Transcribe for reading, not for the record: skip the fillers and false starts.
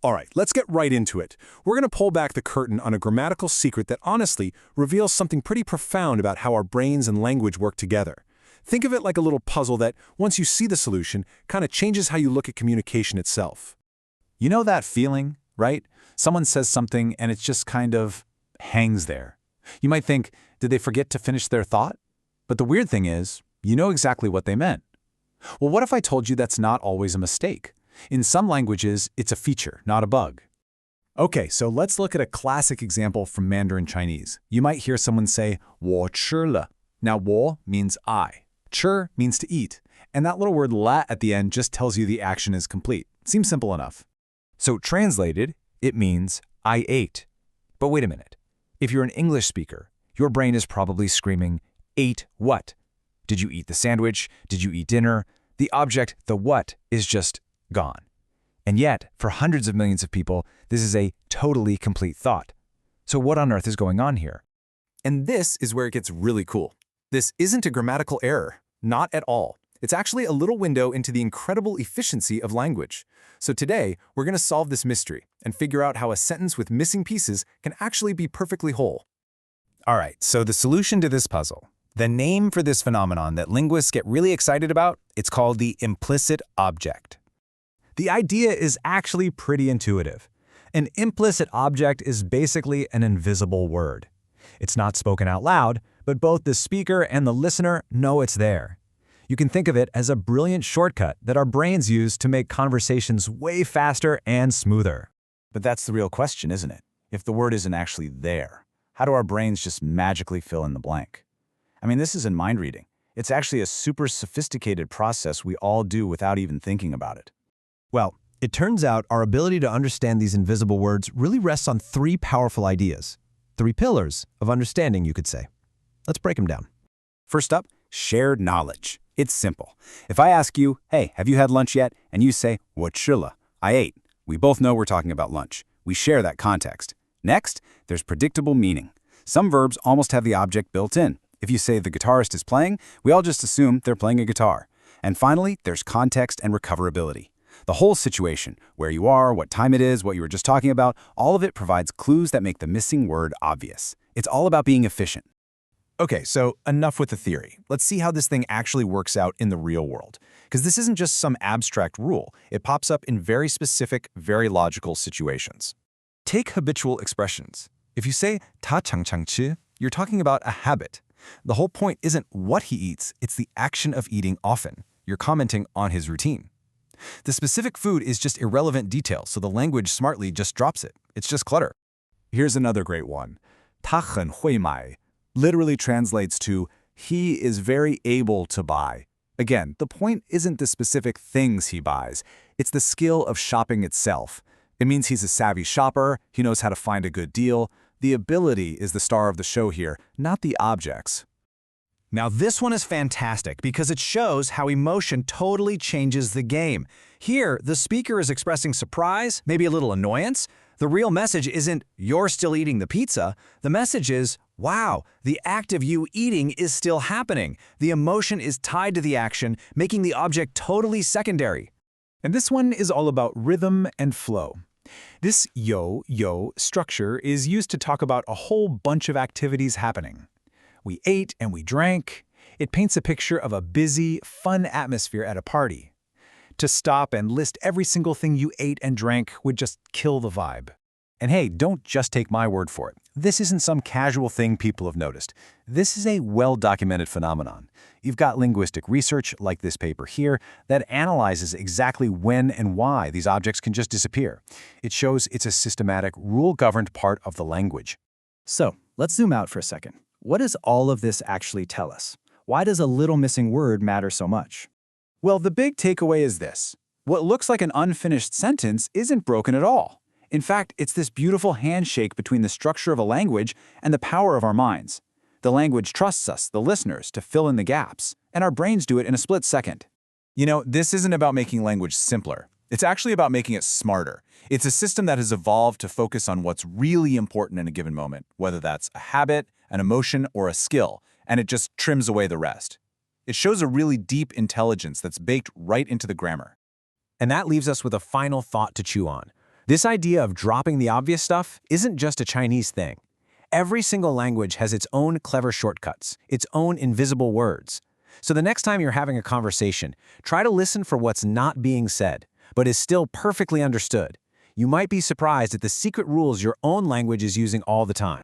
All right, let's get right into it. We're going to pull back the curtain on a grammatical secret that honestly reveals something pretty profound about how our brains and language work together. Think of it like a little puzzle that, once you see the solution, kind of changes how you look at communication itself. You know that feeling, right? Someone says something and it just kind of hangs there. You might think, did they forget to finish their thought? But the weird thing is, you know exactly what they meant. Well, what if I told you that's not always a mistake? In some languages, it's a feature, not a bug. Okay, so let's look at a classic example from Mandarin Chinese. You might hear someone say, 我吃了. Now, 我means I. 吃means to eat. And that little word la at the end just tells you the action is complete. Seems simple enough. So translated, it means I ate. But wait a minute. If you're an English speaker, your brain is probably screaming, ate what? Did you eat the sandwich? Did you eat dinner? The object, the what, is just gone. And yet, for hundreds of millions of people, this is a totally complete thought. So what on earth is going on here? And this is where it gets really cool. This isn't a grammatical error. Not at all. It's actually a little window into the incredible efficiency of language. So today, we're going to solve this mystery and figure out how a sentence with missing pieces can actually be perfectly whole. All right, so the solution to this puzzle, the name for this phenomenon that linguists get really excited about, it's called the implicit object. The idea is actually pretty intuitive. An implicit object is basically an invisible word. It's not spoken out loud, but both the speaker and the listener know it's there. You can think of it as a brilliant shortcut that our brains use to make conversations way faster and smoother. But that's the real question, isn't it? If the word isn't actually there, how do our brains just magically fill in the blank? I mean, this isn't mind reading. It's actually a super sophisticated process we all do without even thinking about it. Well, it turns out our ability to understand these invisible words really rests on three powerful ideas. Three pillars of understanding, you could say. Let's break them down. First up, shared knowledge. It's simple. If I ask you, hey, have you had lunch yet? And you say, 我吃了, I ate. We both know we're talking about lunch. We share that context. Next, there's predictable meaning. Some verbs almost have the object built in. If you say the guitarist is playing, we all just assume they're playing a guitar. And finally, there's context and recoverability. The whole situation, where you are, what time it is, what you were just talking about, all of it provides clues that make the missing word obvious. It's all about being efficient. Okay, so enough with the theory. Let's see how this thing actually works out in the real world. Because this isn't just some abstract rule. It pops up in very specific, very logical situations. Take habitual expressions. If you say 다 장창치, you're talking about a habit. The whole point isn't what he eats, it's the action of eating often. You're commenting on his routine. The specific food is just irrelevant detail, so the language smartly just drops it. It's just clutter. Here's another great one. 他很会买 literally translates to, he is very able to buy. Again, the point isn't the specific things he buys. It's the skill of shopping itself. It means he's a savvy shopper, he knows how to find a good deal. The ability is the star of the show here, not the objects. Now this one is fantastic because it shows how emotion totally changes the game. Here, the speaker is expressing surprise, maybe a little annoyance. The real message isn't, you're still eating the pizza. The message is, wow, the act of you eating is still happening. The emotion is tied to the action, making the object totally secondary. And this one is all about rhythm and flow. This yo structure is used to talk about a whole bunch of activities happening. We ate and we drank. It paints a picture of a busy, fun atmosphere at a party. To stop and list every single thing you ate and drank would just kill the vibe. And hey, don't just take my word for it. This isn't some casual thing people have noticed. This is a well-documented phenomenon. You've got linguistic research, like this paper here, that analyzes exactly when and why these objects can just disappear. It shows it's a systematic, rule-governed part of the language. So, let's zoom out for a second. What does all of this actually tell us? Why does a little missing word matter so much? Well, the big takeaway is this. What looks like an unfinished sentence isn't broken at all. In fact, it's this beautiful handshake between the structure of a language and the power of our minds. The language trusts us, the listeners, to fill in the gaps, and our brains do it in a split second. You know, this isn't about making language simpler. It's actually about making it smarter. It's a system that has evolved to focus on what's really important in a given moment, whether that's a habit, an emotion, or a skill, and it just trims away the rest. It shows a really deep intelligence that's baked right into the grammar. And that leaves us with a final thought to chew on. This idea of dropping the obvious stuff isn't just a Chinese thing. Every single language has its own clever shortcuts, its own invisible words. So the next time you're having a conversation, try to listen for what's not being said, but is still perfectly understood. You might be surprised at the secret rules your own language is using all the time.